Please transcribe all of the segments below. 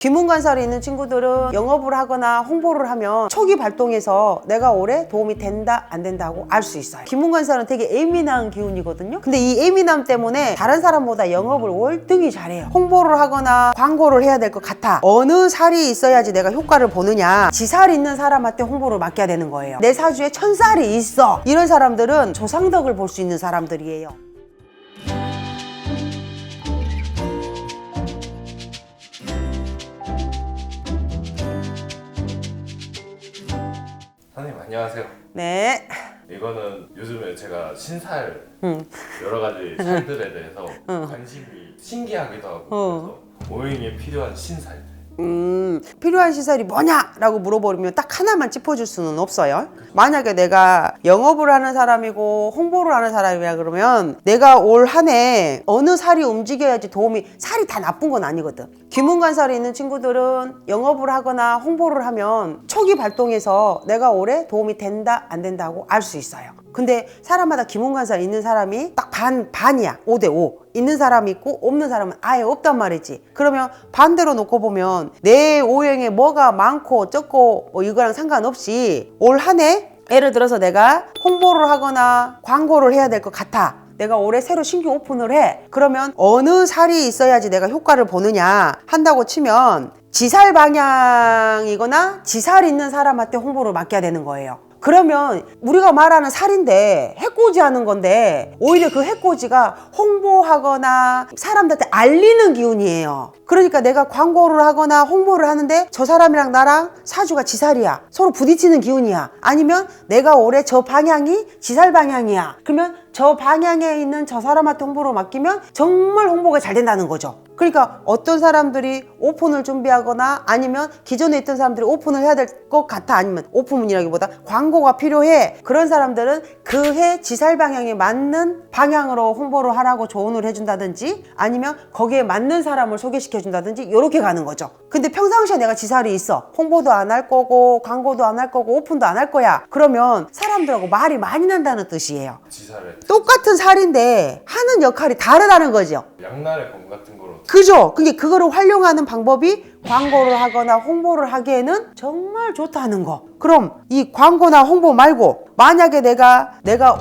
귀문관살이 있는 친구들은 영업을 하거나 홍보를 하면 초기 발동에서 내가 올해 도움이 된다 안 된다고 알 수 있어요. 귀문관살은 되게 예민한 기운이거든요. 근데 이 예민함 때문에 다른 사람보다 영업을 월등히 잘해요. 홍보를 하거나 광고를 해야 될 것 같아. 어느 살이 있어야지 내가 효과를 보느냐, 지살 있는 사람한테 홍보를 맡겨야 되는 거예요. 내 사주에 천살이 있어, 이런 사람들은 조상덕을 볼 수 있는 사람들이에요. 선생님 안녕하세요. 네. 이거는 요즘에 제가 신살 여러 가지 살들에 대해서 관심이 신기하기도 하고 그래서 오행에 필요한 신살들. 필요한 시설이 뭐냐라고 물어보면 딱 하나만 짚어줄 수는 없어요. 만약에 내가 영업을 하는 사람이고 홍보를 하는 사람이라 그러면 내가 올 한 해 어느 살이 움직여야지 도움이, 살이 다 나쁜 건 아니거든. 귀문관살이 있는 친구들은 영업을 하거나 홍보를 하면 초기 발동에서 내가 올해 도움이 된다 안 된다고 알 수 있어요. 근데 사람마다 귀문관살 있는 사람이 딱 반이야. 5대5 있는 사람이 있고 없는 사람은 아예 없단 말이지. 그러면 반대로 놓고 보면 내 오행에 뭐가 많고 적고 뭐 이거랑 상관없이 올 한 해 예를 들어서 내가 홍보를 하거나 광고를 해야 될 것 같아. 내가 올해 새로 신규 오픈을 해. 그러면 어느 살이 있어야지 내가 효과를 보느냐 한다고 치면 지살 방향이거나 지살 있는 사람한테 홍보를 맡겨야 되는 거예요. 그러면 우리가 말하는 살인데 해코지 하는 건데 오히려 그 해코지가 홍보하거나 사람들한테 알리는 기운이에요. 그러니까 내가 광고를 하거나 홍보를 하는데 저 사람이랑 나랑 사주가 지살이야, 서로 부딪히는 기운이야, 아니면 내가 올해 저 방향이 지살 방향이야, 그러면 저 방향에 있는 저 사람한테 홍보를 맡기면 정말 홍보가 잘 된다는 거죠. 그러니까 어떤 사람들이 오픈을 준비하거나 아니면 기존에 있던 사람들이 오픈을 해야 될 것 같아, 아니면 오픈이라기보다 광고가 필요해, 그런 사람들은 그 해 지살 방향에 맞는 방향으로 홍보를 하라고 조언을 해준다든지 아니면 거기에 맞는 사람을 소개시켜준다든지 이렇게 가는 거죠. 근데 평상시에 내가 지살이 있어, 홍보도 안 할 거고 광고도 안 할 거고 오픈도 안 할 거야, 그러면 사람들하고 말이 많이 난다는 뜻이에요. 지살에 똑같은 살인데 하는 역할이 다르다는 거죠. 양날의 검 같은 거로. 그죠? 그게 그거를 활용하는 방법이 광고를 하거나 홍보를 하기에는 정말 좋다는 거. 그럼 이 광고나 홍보 말고 만약에 내가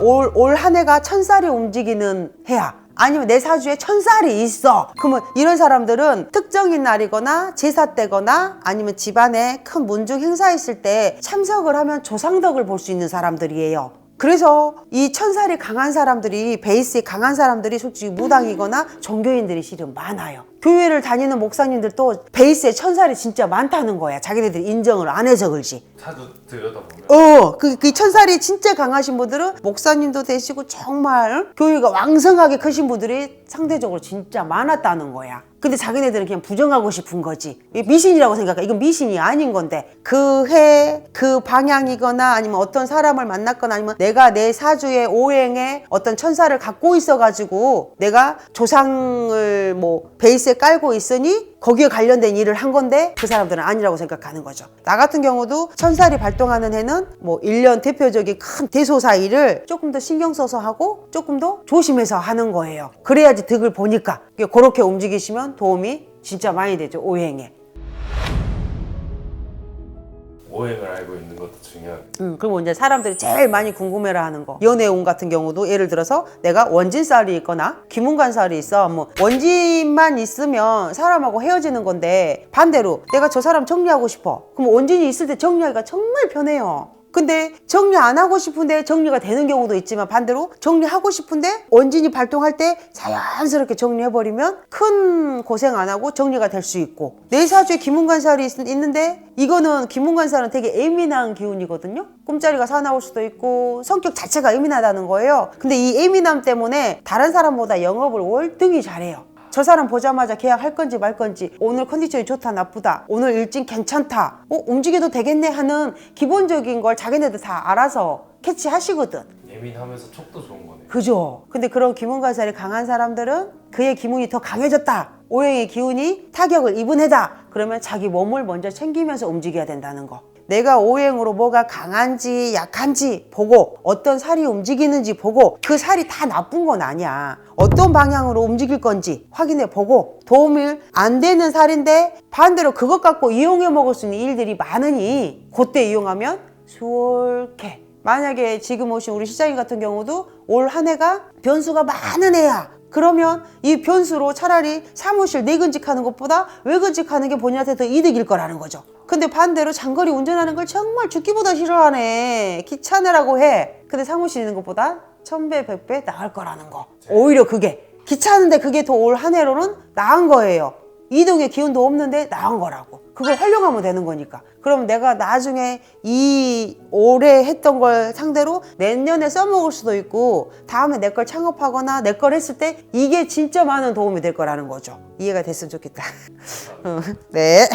올 한 해가 천살이 움직이는 해야, 아니면 내 사주에 천살이 있어, 그러면 이런 사람들은 특정인 날이거나 제사 때거나 아니면 집안에 큰 문중 행사 있을 때 참석을 하면 조상덕을 볼 수 있는 사람들이에요. 그래서 이 천살이 강한 사람들이, 베이스에 강한 사람들이 솔직히 무당이거나 종교인들이 실은 많아요. 교회를 다니는 목사님들도 베이스에 천살이 진짜 많다는 거야. 자기네들이 인정을 안 해서 그렇지. 사주 들여다보면 그 천살이 진짜 강하신 분들은 목사님도 되시고 정말 교회가 왕성하게 크신 분들이 상대적으로 진짜 많았다는 거야. 근데 자기네들은 그냥 부정하고 싶은 거지. 미신이라고 생각해. 이건 미신이 아닌 건데 그 해, 그 방향이거나 아니면 어떤 사람을 만났거나 아니면 내가 내 사주의 오행에 어떤 천사를 갖고 있어가지고 내가 조상을 뭐 베이스에 깔고 있으니 거기에 관련된 일을 한 건데 그 사람들은 아니라고 생각하는 거죠. 나 같은 경우도 천살이 발동하는 해는 뭐 1년 대표적인 큰 대소사 일을 조금 더 신경 써서 하고 조금 더 조심해서 하는 거예요. 그래야지 득을 보니까. 그렇게 움직이시면 도움이 진짜 많이 되죠, 오행에. 오행을 알고 있는 것도 중요하고. 그리고 이제 사람들이 제일 많이 궁금해라 하는 거, 연애운 같은 경우도 예를 들어서 내가 원진살이 있거나 귀문관살이 있어. 뭐 원진만 있으면 사람하고 헤어지는 건데 반대로 내가 저 사람 정리하고 싶어, 그럼 원진이 있을 때 정리하기가 정말 편해요. 근데 정리 안 하고 싶은데 정리가 되는 경우도 있지만 반대로 정리하고 싶은데 원진이 발동할 때 자연스럽게 정리해버리면 큰 고생 안 하고 정리가 될 수 있고, 내 사주에 귀문관살이 있는데 이거는 귀문관살은 되게 예민한 기운이거든요. 꿈자리가 사나울 수도 있고 성격 자체가 예민하다는 거예요. 근데 이 예민함 때문에 다른 사람보다 영업을 월등히 잘해요. 저 사람 보자마자 계약할 건지 말 건지, 오늘 컨디션이 좋다 나쁘다, 오늘 일진 괜찮다, 움직여도 되겠네 하는 기본적인 걸 자기네들 다 알아서 캐치하시거든. 예민하면서 촉도 좋은 거네요. 그죠? 근데 그런 귀문관살이 강한 사람들은 그의 기운이 더 강해졌다, 오행의 기운이 타격을 입은 해다, 그러면 자기 몸을 먼저 챙기면서 움직여야 된다는 거. 내가 오행으로 뭐가 강한지 약한지 보고 어떤 살이 움직이는지 보고 그 살이 다 나쁜 건 아니야. 어떤 방향으로 움직일 건지 확인해 보고 도움이 안 되는 살인데 반대로 그것 갖고 이용해 먹을 수 있는 일들이 많으니 그때 이용하면 수월케. 만약에 지금 오신 우리 시장님 같은 경우도 올 한 해가 변수가 많은 애야. 그러면 이 변수로 차라리 사무실 내근직하는 것보다 외근직하는 게 본인한테 더 이득일 거라는 거죠. 근데 반대로 장거리 운전하는 걸 정말 죽기보다 싫어하네. 귀찮으라고 해. 근데 사무실 있는 것보다 1000배, 100배 나을 거라는 거. 오히려 그게. 귀찮은데 그게 더 올 한 해로는 나은 거예요. 이동의 기운도 없는데 나은 거라고. 그걸 활용하면 되는 거니까. 그럼 내가 나중에 이 올해 했던 걸 상대로 내년에 써먹을 수도 있고 다음에 내 걸 창업하거나 내 걸 했을 때 이게 진짜 많은 도움이 될 거라는 거죠. 이해가 됐으면 좋겠다. 네.